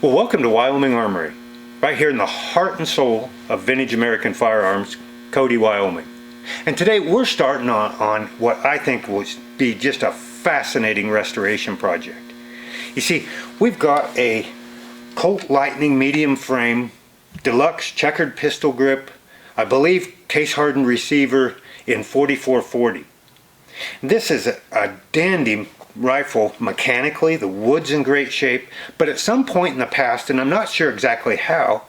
Well, welcome to Wyoming Armory, right here in the heart and soul of vintage American firearms, Cody, Wyoming. And today we're starting on what I think will be just a fascinating restoration project. You see, we've got a Colt Lightning medium frame, Deluxe checkered pistol grip, I believe case hardened receiver in 4440. This is a dandy rifle mechanically. The wood's in great shape, but at some point in the past, and I'm not sure exactly how,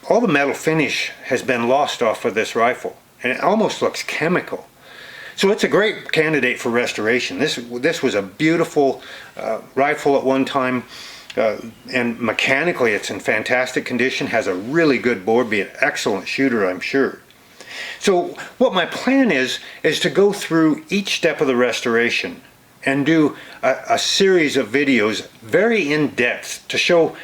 all the metal finish has been lost off of this rifle, and it almost looks chemical. So it's a great candidate for restoration. This was a beautiful rifle at one time, and mechanically it's in fantastic condition, has a really good bore, be an excellent shooter, I'm sure. So what my plan is to go through each step of the restoration and do a series of videos very in depth to show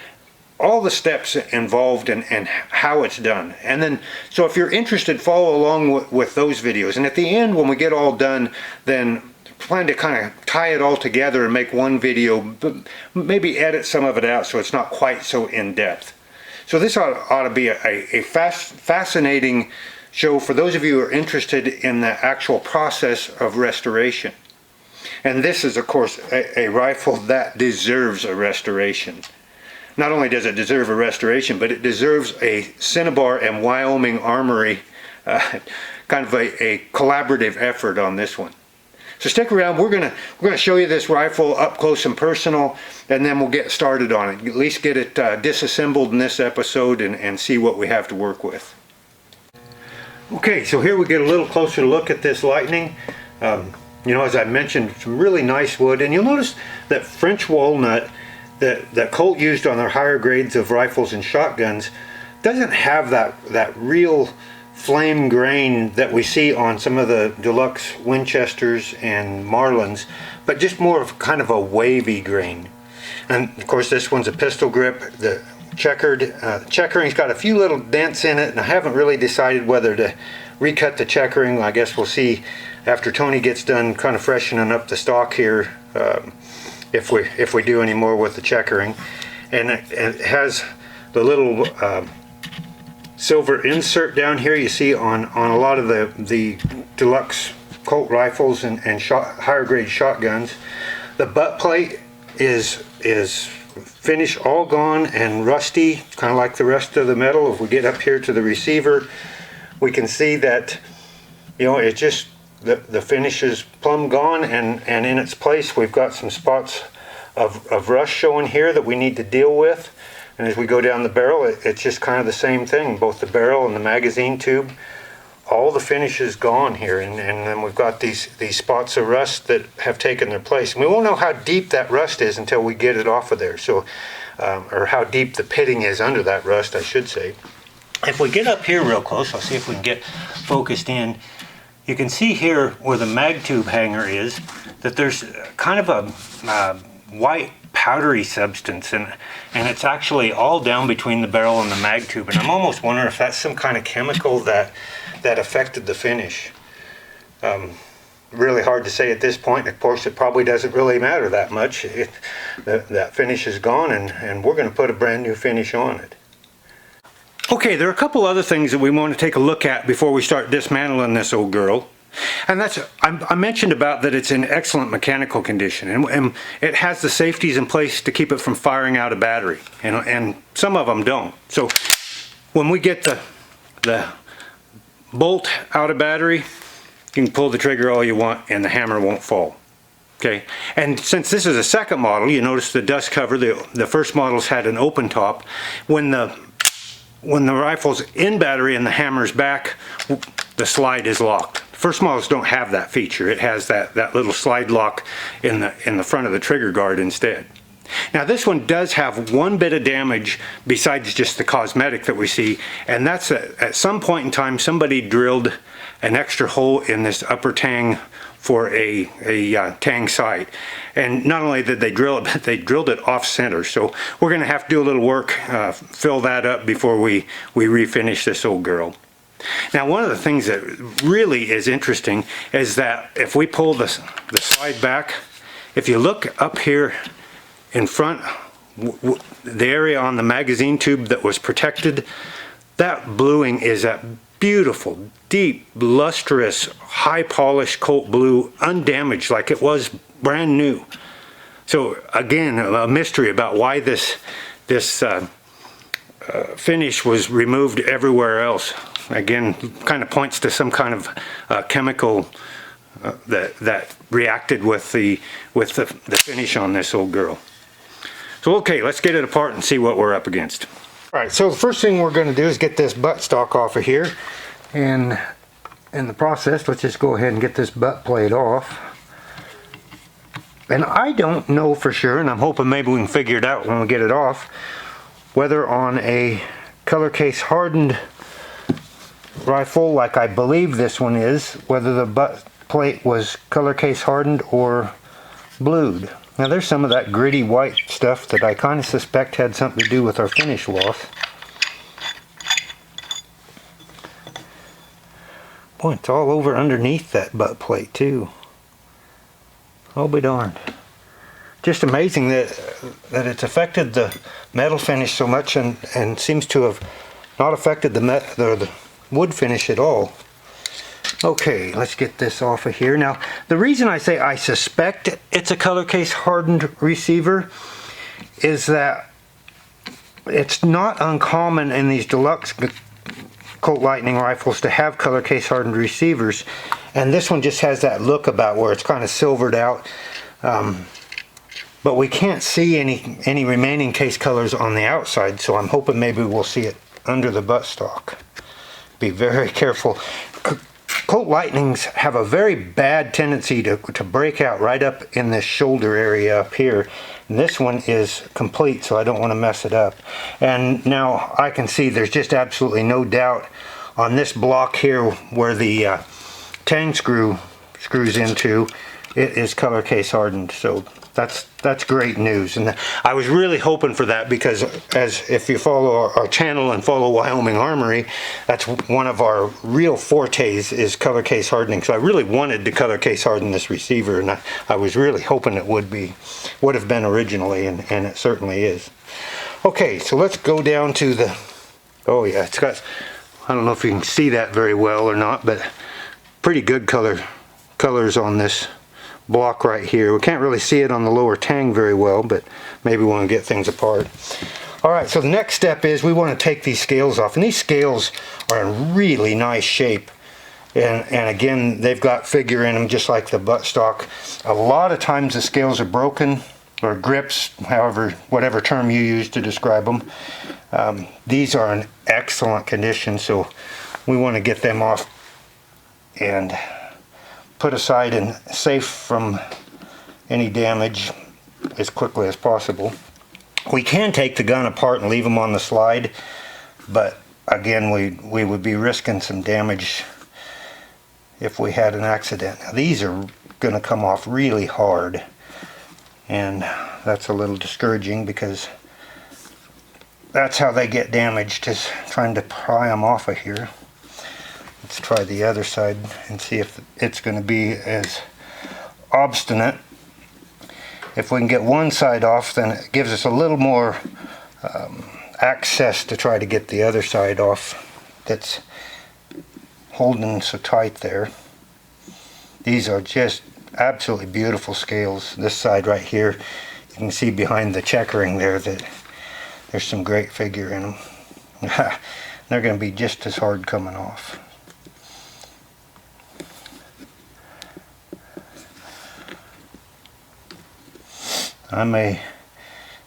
all the steps involved and how it's done. And then, so if you're interested, follow along with those videos. And at the end, when we get all done, then plan to kind of tie it all together and make one video, but maybe edit some of it out so it's not quite so in depth. So this ought to be a fascinating show for those of you who are interested in the actual process of restoration. And this is, of course, a rifle that deserves a restoration. Not only does it deserve a restoration, but it deserves a Cinnabar and Wyoming Armory kind of a collaborative effort on this one. So stick around. We're gonna show you this rifle up close and personal, and then we'll get started on it. At least get it disassembled in this episode and see what we have to work with. Okay, so here we get a little closer look at this Lightning. You know, as I mentioned, some really nice wood, and you'll notice that French walnut that Colt used on their higher grades of rifles and shotguns doesn't have that real flame grain that we see on some of the Deluxe Winchesters and Marlins, but just more of kind of a wavy grain. And of course this one's a pistol grip, the checkered. Checkering's got a few little dents in it, and I haven't really decided whether to recut the checkering. I guess we'll see after Tony gets done kind of freshening up the stock here, if we do any more with the checkering. And it has the little silver insert down here you see on a lot of the Deluxe Colt rifles and higher grade shotguns. The butt plate is finish all gone and rusty, kind of like the rest of the metal. If we get up here to the receiver, we can see that, you know, it just the finish is plumb gone, and in its place we've got some spots of rust showing here that we need to deal with. And as we go down the barrel, it's just kind of the same thing. Both the barrel and the magazine tube, all the finish is gone here, and then we've got these spots of rust that have taken their place. And we won't know how deep that rust is until we get it off of there, so or how deep the pitting is under that rust, I should say. If we get up here real close, I'll see if we can get focused in. You can see here where the mag tube hanger is that there's kind of a white powdery substance, and it's actually all down between the barrel and the mag tube, and I'm almost wondering if that's some kind of chemical that affected the finish. Really hard to say at this point. Of course, it probably doesn't really matter that much. That finish is gone, and we're going to put a brand new finish on it. Okay, there are a couple other things that we want to take a look at before we start dismantling this old girl. And that's, I mentioned about that it's in excellent mechanical condition, and it has the safeties in place to keep it from firing out a battery, and some of them don't. So when we get the bolt out of battery, you can pull the trigger all you want and the hammer won't fall. Okay, and since this is a second model, you notice the dust cover, the first models had an open top. When the rifle's in battery and the hammer's back, the slide is locked. First models don't have that feature. It has that little slide lock in the front of the trigger guard instead. Now this one does have one bit of damage besides just the cosmetic that we see, and that's at some point in time somebody drilled an extra hole in this upper tang for a tang sight. And not only did they drill it, but they drilled it off center. So we're going to have to do a little work, fill that up before we refinish this old girl. Now, one of the things that really is interesting is that if we pull the slide back, if you look up here in front the area on the magazine tube that was protected, that bluing is that beautiful, deep, lustrous, high polished Colt blue, undamaged like it was brand new. So again, a mystery about why this finish was removed everywhere else. Again, kind of points to some kind of chemical that reacted with the finish on this old girl. So okay, let's get it apart and see what we're up against. All right, so the first thing we're going to do is get this buttstock off of here, and in the process, let's just go ahead and get this butt plate off. And I don't know for sure, and I'm hoping maybe we can figure it out when we get it off, whether on a color case hardened rifle, like I believe this one is, whether the butt plate was color case hardened or blued. Now there's some of that gritty white stuff that I kind of suspect had something to do with our finish loss. Boy, it's all over underneath that butt plate too. I'll be darned. Just amazing that it's affected the metal finish so much and seems to have not affected the wood finish at all. Okay, let's get this off of here. Now, the reason I say I suspect it's a color case hardened receiver is that it's not uncommon in these Deluxe Colt Lightning rifles to have color case hardened receivers, and this one just has that look about where it's kind of silvered out, but we can't see any remaining case colors on the outside, so I'm hoping maybe we'll see it under the buttstock. Be very careful. Colt Lightnings have a very bad tendency to break out right up in this shoulder area up here. And this one is complete, so I don't want to mess it up. And now I can see there's just absolutely no doubt on this block here where the tang screws into, it is color case hardened. So that's great news, and I was really hoping for that, because as if you follow our channel and follow Wyoming Armory, that's one of our real fortes is color case hardening. So I really wanted to color case harden this receiver, and I was really hoping it would have been originally, and it certainly is. Okay, so let's go down to the, oh yeah, it's got, I don't know if you can see that very well or not, but pretty good colors on this block right here. We can't really see it on the lower tang very well, but maybe we want to get things apart. Alright, so the next step is we want to take these scales off, and these scales are in really nice shape, and again they've got figure in them just like the buttstock. A lot of times the scales are broken, or grips, however, whatever term you use to describe them. These are in excellent condition, so we want to get them off and put aside and safe from any damage as quickly as possible. We can take the gun apart and leave them on the slide, but again we would be risking some damage if we had an accident. Now, these are going to come off really hard, and that's a little discouraging because that's how they get damaged, is trying to pry them off of here. Let's try the other side and see if it's going to be as obstinate. If we can get one side off, then it gives us a little more access to try to get the other side off that's holding so tight there. These are just absolutely beautiful scales. This side right here, you can see behind the checkering there that there's some great figure in them. They're going to be just as hard coming off. I may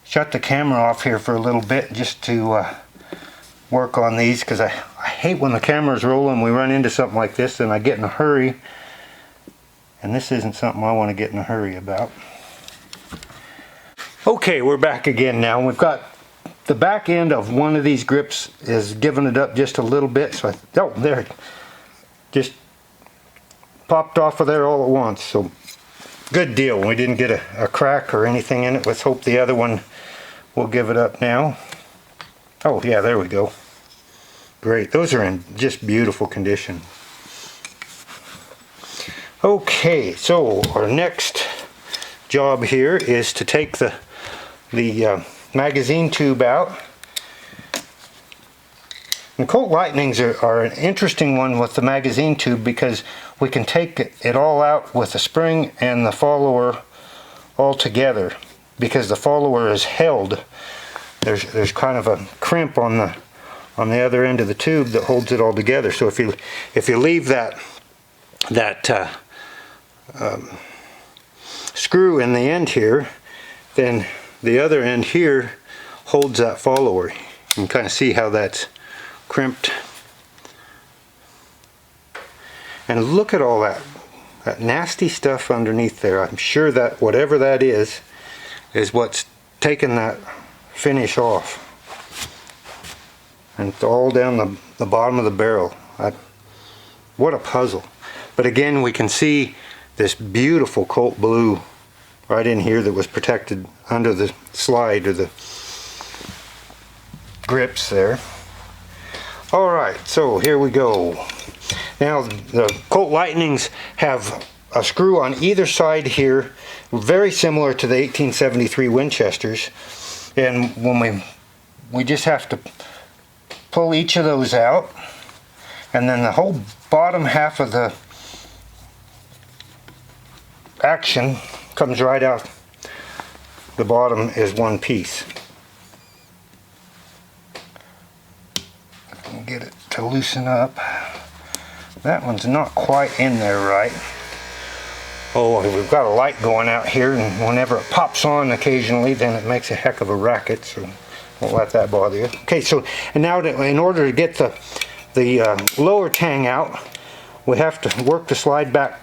shut the camera off here for a little bit just to work on these, because I hate when the camera's rolling, we run into something like this and I get in a hurry, and this isn't something I want to get in a hurry about. Okay, we're back again now. We've got the back end of one of these grips is giving it up just a little bit, so oh, there, just popped off of there all at once. So good deal. We didn't get a crack or anything in it. Let's hope the other one will give it up now. Oh yeah, there we go. Great. Those are in just beautiful condition. Okay, so our next job here is to take the magazine tube out. And Colt Lightnings are an interesting one with the magazine tube because we can take it all out with the spring and the follower all together, because the follower is held. There's kind of a crimp on the other end of the tube that holds it all together. So if you leave that screw in the end here, then the other end here holds that follower. You can kind of see how that's crimped. And look at all that nasty stuff underneath there. I'm sure that whatever that is what's taken that finish off. And it's all down the bottom of the barrel. What a puzzle. But again, we can see this beautiful Colt blue right in here that was protected under the slide or the grips there. Alright, so here we go. Now the Colt Lightnings have a screw on either side here, very similar to the 1873 Winchesters. And when we just have to pull each of those out, and then the whole bottom half of the action comes right out. The bottom is one piece. Get it to loosen up. That one's not quite in there right. Oh, we've got a light going out here, and whenever it pops on occasionally, then it makes a heck of a racket, so won't let that bother you. Okay, so and now in order to get the lower tang out, we have to work the slide back,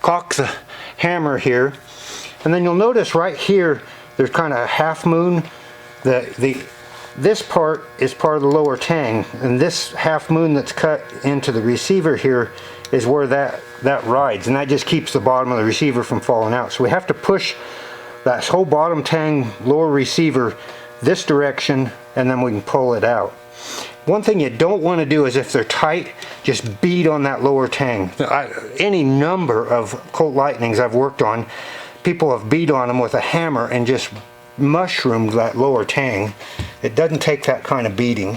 cock the hammer here, and then you'll notice right here there's kind of a half moon. This part is part of the lower tang, and this half moon that's cut into the receiver here is where that rides, and that just keeps the bottom of the receiver from falling out. So we have to push that whole bottom tang lower receiver this direction, and then we can pull it out. One thing you don't want to do is, if they're tight, just beat on that lower tang. Any number of Colt Lightnings I've worked on, people have beat on them with a hammer and just mushroomed that lower tang. It doesn't take that kind of beating.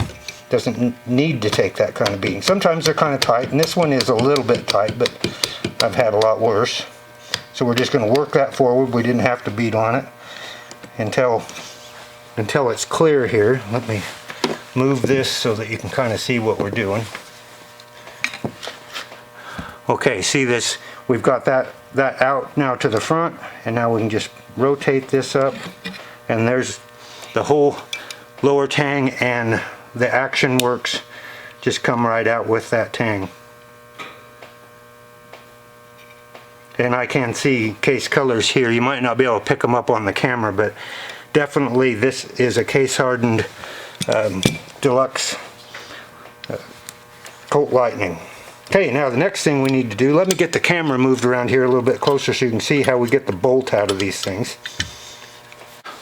Doesn't need to take that kind of beating. Sometimes they're kind of tight, and this one is a little bit tight, but I've had a lot worse. So we're just going to work that forward. We didn't have to beat on it until it's clear here. Let me move this so that you can kind of see what we're doing. Okay, see this? We've got that out now to the front, and now we can just rotate this up, and there's the whole lower tang, and the action works just come right out with that tang. And I can see case colors here. You might not be able to pick them up on the camera, but definitely this is a case hardened Deluxe Colt Lightning. Okay, now the next thing we need to do, let me get the camera moved around here a little bit closer so you can see how we get the bolt out of these things.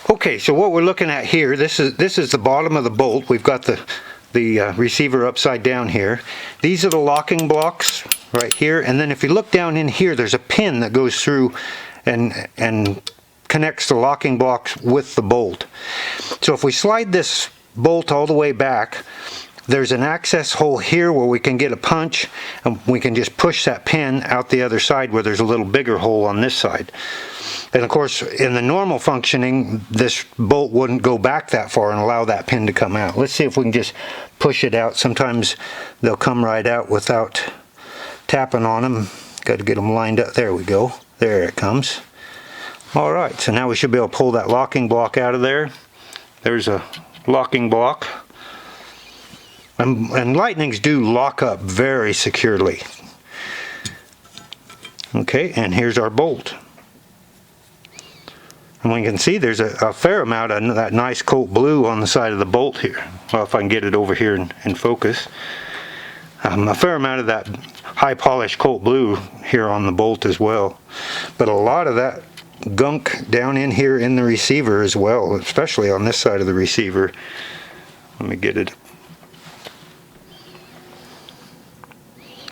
Okay, so what we're looking at here, this is the bottom of the bolt. We've got the receiver upside down here. These are the locking blocks right here, and then if you look down in here, there's a pin that goes through and connects the locking blocks with the bolt. So if we slide this bolt all the way back, there's an access hole here where we can get a punch, and we can just push that pin out the other side where there's a little bigger hole on this side. And of course, in the normal functioning, this bolt wouldn't go back that far and allow that pin to come out. Let's see if we can just push it out. Sometimes they'll come right out without tapping on them. Got to get them lined up. There we go. There it comes. All right, so now we should be able to pull that locking block out of there. There's a locking block. And Lightnings do lock up very securely. Okay, and here's our bolt. And we can see there's a fair amount of that nice Colt blue on the side of the bolt here. Well, if I can get it over here in focus. A fair amount of that high polished Colt blue here on the bolt as well. But a lot of that gunk down in here in the receiver as well, especially on this side of the receiver. Let me get it.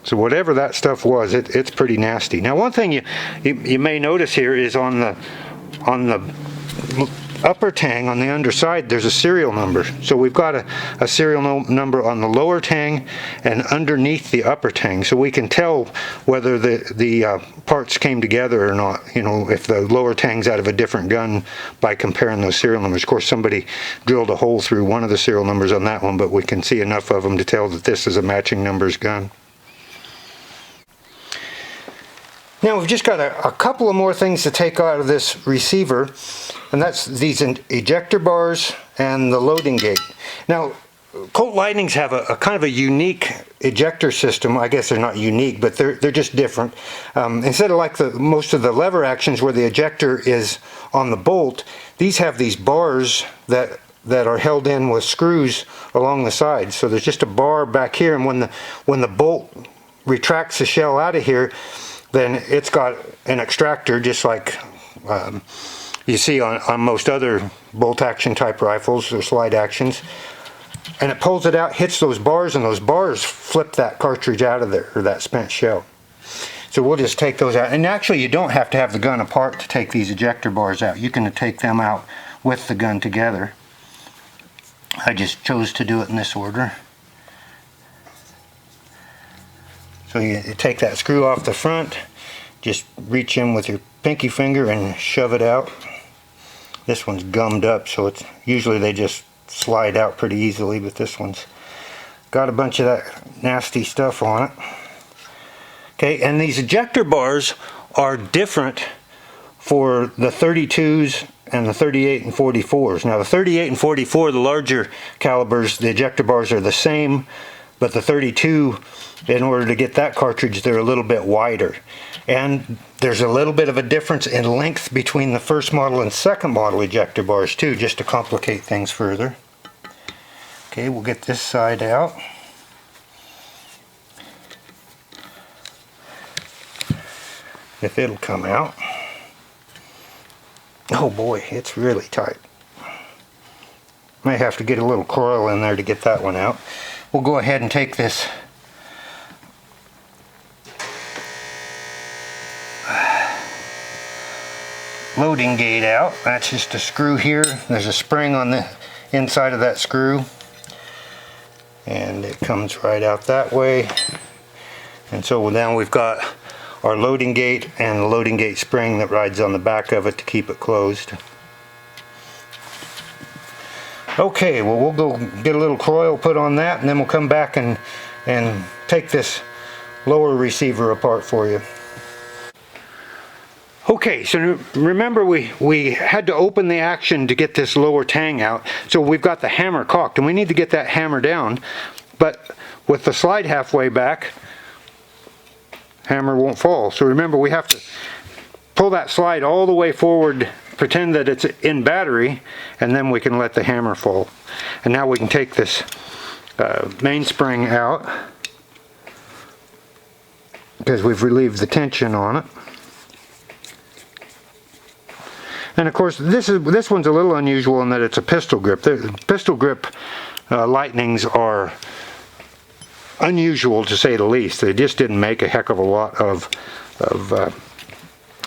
So whatever that stuff was, it's pretty nasty. Now one thing you may notice here is on the upper tang on the underside, there's a serial number. So we've got a serial number on the lower tang and underneath the upper tang, so we can tell whether the parts came together or not, you know, if the lower tang's out of a different gun by comparing those serial numbers. Of course, somebody drilled a hole through one of the serial numbers on that one, but we can see enough of them to tell that this is a matching numbers gun. Now we've just got a couple of more things to take out of this receiver, and that's these ejector bars and the loading gate. Now Colt Lightnings have a kind of a unique ejector system. I guess they're not unique, but they're just different. Instead of like most of the lever actions where the ejector is on the bolt, these have these bars that are held in with screws along the sides. So there's just a bar back here, and when the bolt retracts the shell out of here, then it's got an extractor just like you see on most other bolt action type rifles or slide actions, and it pulls it out, hits those bars, and those bars flip that cartridge out of there, or that spent shell. So we'll just take those out, and actually you don't have to have the gun apart to take these ejector bars out. You can take them out with the gun together. I just chose to do it in this order. So you take that screw off the front, just reach in with your pinky finger and shove it out. This one's gummed up, so it's usually they just slide out pretty easily, but this one's got a bunch of that nasty stuff on it. Okay, and these ejector bars are different for the 32s and the 38 and 44s. Now the 38 and 44, the larger calibers, the ejector bars are the same, but the 32, in order to get that cartridge, they're a little bit wider. And there's a little bit of a difference in length between the first model and second model ejector bars too, just to complicate things further. Okay, we'll get this side out. If it'll come out. Oh boy, it's really tight. Might have to get a little coil in there to get that one out. We'll go ahead and take this loading gate out. That's just a screw here. There's a spring on the inside of that screw, and it comes right out that way. And so now we've got our loading gate and the loading gate spring that rides on the back of it to keep it closed. Okay, well, we'll go get a little coil put on that, and then we'll come back and take this lower receiver apart for you. Okay, so remember we had to open the action to get this lower tang out, so we've got the hammer cocked, and we need to get that hammer down, but with the slide halfway back, hammer won't fall. So remember, we have to pull that slide all the way forward, pretend that it's in battery, and then we can let the hammer fall. And now we can take this mainspring out, because we've relieved the tension on it. And of course, this one's a little unusual in that it's a pistol grip. The pistol grip Lightnings are unusual to say the least. They just didn't make a heck of a lot of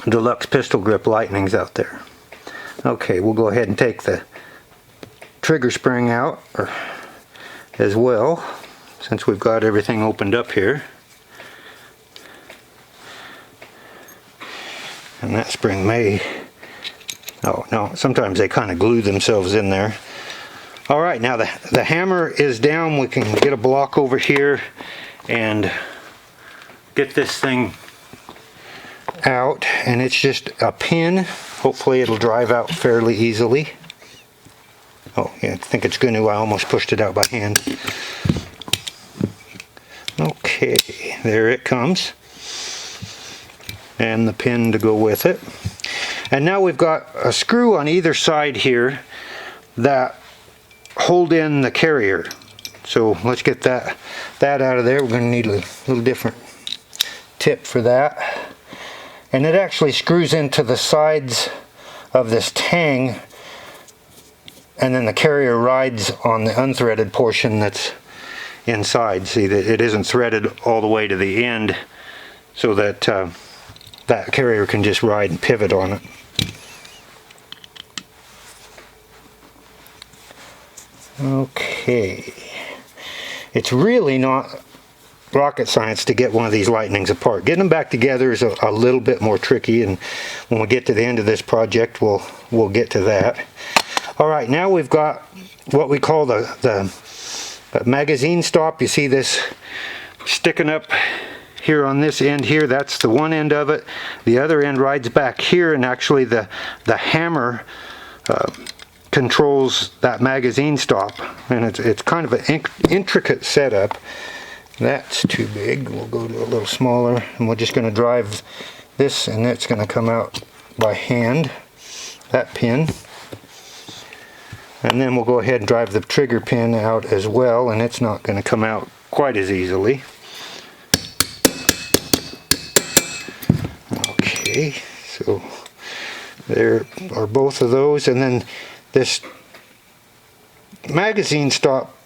Deluxe pistol grip Lightnings out there. Okay, we'll go ahead and take the trigger spring out as well, since we've got everything opened up here. And that spring may... oh no, sometimes they kind of glue themselves in there. Alright, now the hammer is down. We can get a block over here and get this thing out, and it's just a pin. Hopefully it'll drive out fairly easily. Oh yeah, I think it's going to. I almost pushed it out by hand. Okay, there it comes, and the pin to go with it. And now we've got a screw on either side here that hold in the carrier. So let's get that out of there. We're going to need a little different tip for that. And it actually screws into the sides of this tang, and then the carrier rides on the unthreaded portion that's inside. See that it isn't threaded all the way to the end, so that that carrier can just ride and pivot on it. Okay. It's really not rocket science to get one of these Lightnings apart. Getting them back together is a little bit more tricky, and when we get to the end of this project, we'll get to that. All right, now we've got what we call the magazine stop. You see this sticking up here on this end here. That's the one end of it. The other end rides back here, and actually the hammer controls that magazine stop, and it's kind of an intricate setup. That's too big. We'll go to a little smaller, and we're just going to drive this, and it's going to come out by hand, that pin. And then we'll go ahead and drive the trigger pin out as well, and it's not going to come out quite as easily. Okay, so there are both of those, and then this magazine stop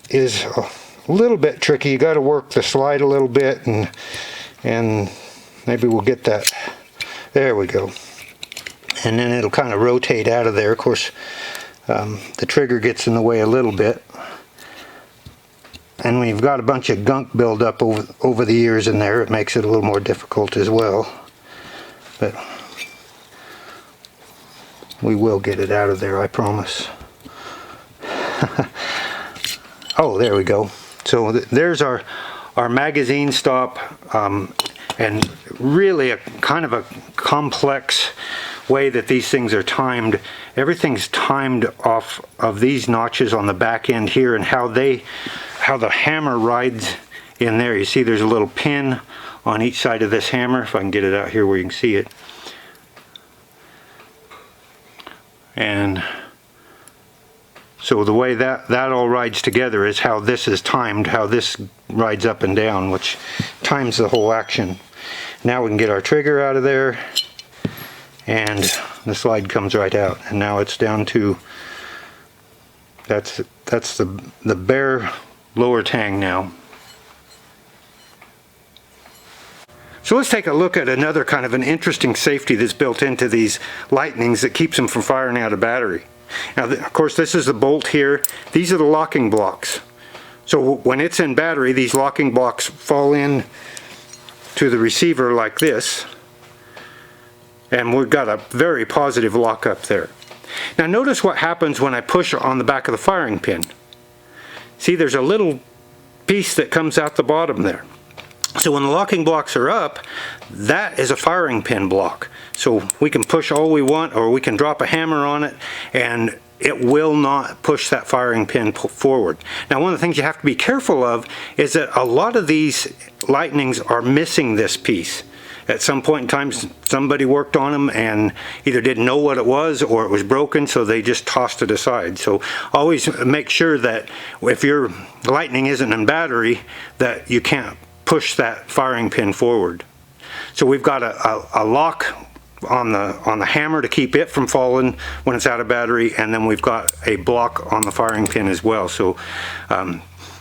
is a little bit tricky. You got to work the slide a little bit, and maybe we'll get that. There we go. And then it'll kind of rotate out of there. Of course, the trigger gets in the way a little bit, and when you've got a bunch of gunk build up over the years in there, it makes it a little more difficult as well. But we will get it out of there, I promise. Oh, there we go. So there's our magazine stop, and really a kind of a complex way that these things are timed. Everything's timed off of these notches on the back end here, and how the hammer rides in there. You see there's a little pin on each side of this hammer, if I can get it out here where you can see it. And so the way that all rides together is how this is timed, how this rides up and down, which times the whole action. Now we can get our trigger out of there, and the slide comes right out. And now it's down to, that's the bare lower tang now. So let's take a look at another kind of an interesting safety that's built into these Lightnings that keeps them from firing out of battery. Now, of course, this is the bolt here. These are the locking blocks. So when it's in battery, these locking blocks fall in to the receiver like this, and we've got a very positive lock up there. Now notice what happens when I push on the back of the firing pin. See, there's a little piece that comes out the bottom there. So when the locking blocks are up, that is a firing pin block. So we can push all we want, or we can drop a hammer on it, and it will not push that firing pin forward. Now, one of the things you have to be careful of is that a lot of these Lightnings are missing this piece. At some point in time, somebody worked on them and either didn't know what it was, or it was broken, so they just tossed it aside. So always make sure that if your Lightning isn't in battery, that you can't push that firing pin forward. So we've got a lock on the hammer to keep it from falling when it's out of battery, and then we've got a block on the firing pin as well. So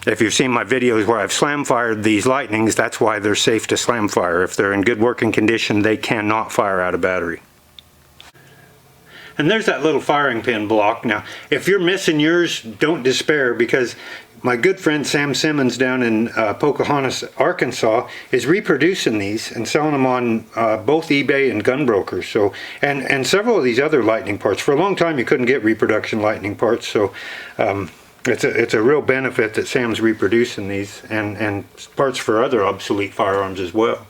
if you've seen my videos where I've slam fired these Lightnings, that's why they're safe to slam fire. If they're in good working condition, they cannot fire out of battery. And there's that little firing pin block. Now, if you're missing yours, don't despair, because my good friend Sam Simmons down in Pocahontas, Arkansas, is reproducing these and selling them on both eBay and Gunbrokers. So, and several of these other Lightning parts. For a long time, you couldn't get reproduction Lightning parts. So, it's a real benefit that Sam's reproducing these, and parts for other obsolete firearms as well.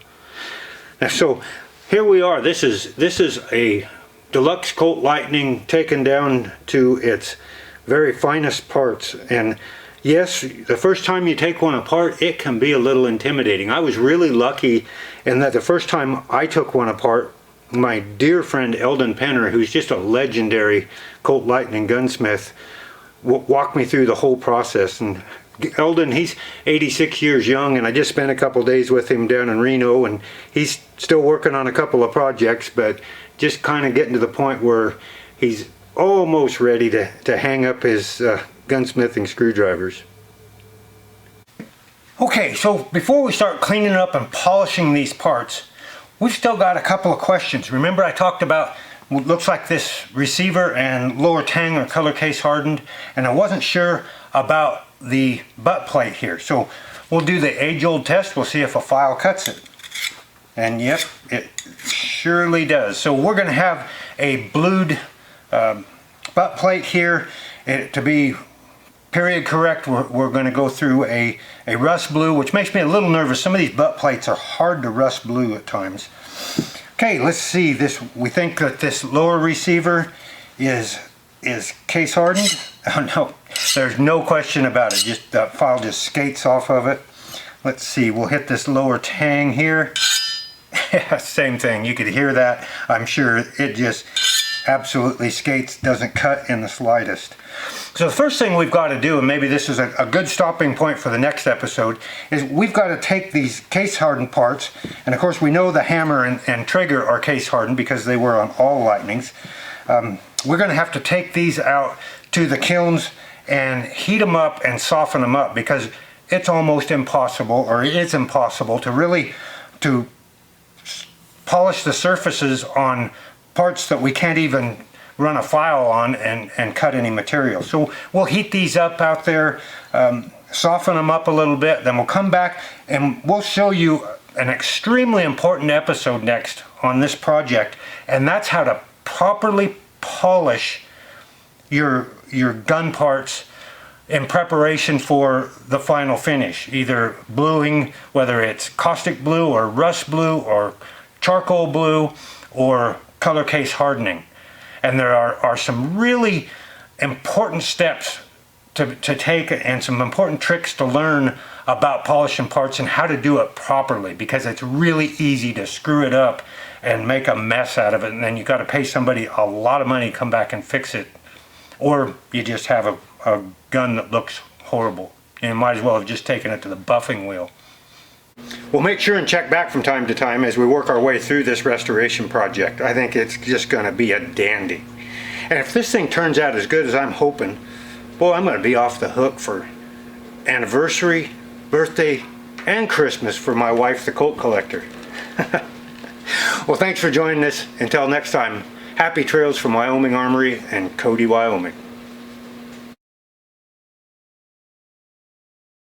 Now, so here we are. This is a Deluxe Colt Lightning taken down to its very finest parts. And yes, the first time you take one apart, it can be a little intimidating. I was really lucky in that the first time I took one apart, my dear friend Eldon Penner, who's just a legendary Colt Lightning gunsmith, walked me through the whole process. And Eldon, he's 86 years young, and I just spent a couple days with him down in Reno, and he's still working on a couple of projects, but just kind of getting to the point where he's almost ready to hang up his gunsmithing screwdrivers. Okay, so before we start cleaning up and polishing these parts, we've still got a couple of questions. Remember I talked about looks like this receiver and lower tang are color case hardened, and I wasn't sure about the butt plate here. So we'll do the age-old test. We'll see if a file cuts it. And yep, it surely does. So we're going to have a blued butt plate here. To be period correct, we're going to go through a rust blue, which makes me a little nervous. Some of these butt plates are hard to rust blue at times. Okay, let's see this. We think that this lower receiver is case hardened. Oh no, there's no question about it. Just that file just skates off of it. Let's see, we'll hit this lower tang here. Same thing, you could hear that. I'm sure it just absolutely skates, doesn't cut in the slightest. So the first thing we've got to do, and maybe this is a good stopping point for the next episode, is we've got to take these case hardened parts, and of course we know the hammer and trigger are case hardened because they were on all Lightnings. We're going to have to take these out to the kilns and heat them up and soften them up, because it's almost impossible, or it is impossible, to really polish the surfaces on parts that we can't even run a file on and cut any material. So we'll heat these up out there, soften them up a little bit, then we'll come back and we'll show you an extremely important episode next on this project, and that's how to properly polish your gun parts in preparation for the final finish, either bluing, whether it's caustic blue or rust blue or charcoal blue or color case hardening. And there are some really important steps to take, and some important tricks to learn about polishing parts and how to do it properly, because it's really easy to screw it up and make a mess out of it, and then you got to pay somebody a lot of money to come back and fix it, or you just have a gun that looks horrible. You might as well have just taken it to the buffing wheel. We'll make sure and check back from time to time as we work our way through this restoration project. I think it's just going to be a dandy. And if this thing turns out as good as I'm hoping, boy, I'm going to be off the hook for anniversary, birthday, and Christmas for my wife, the Colt collector. Well, thanks for joining us. Until next time, happy trails from Wyoming Armory and Cody, Wyoming.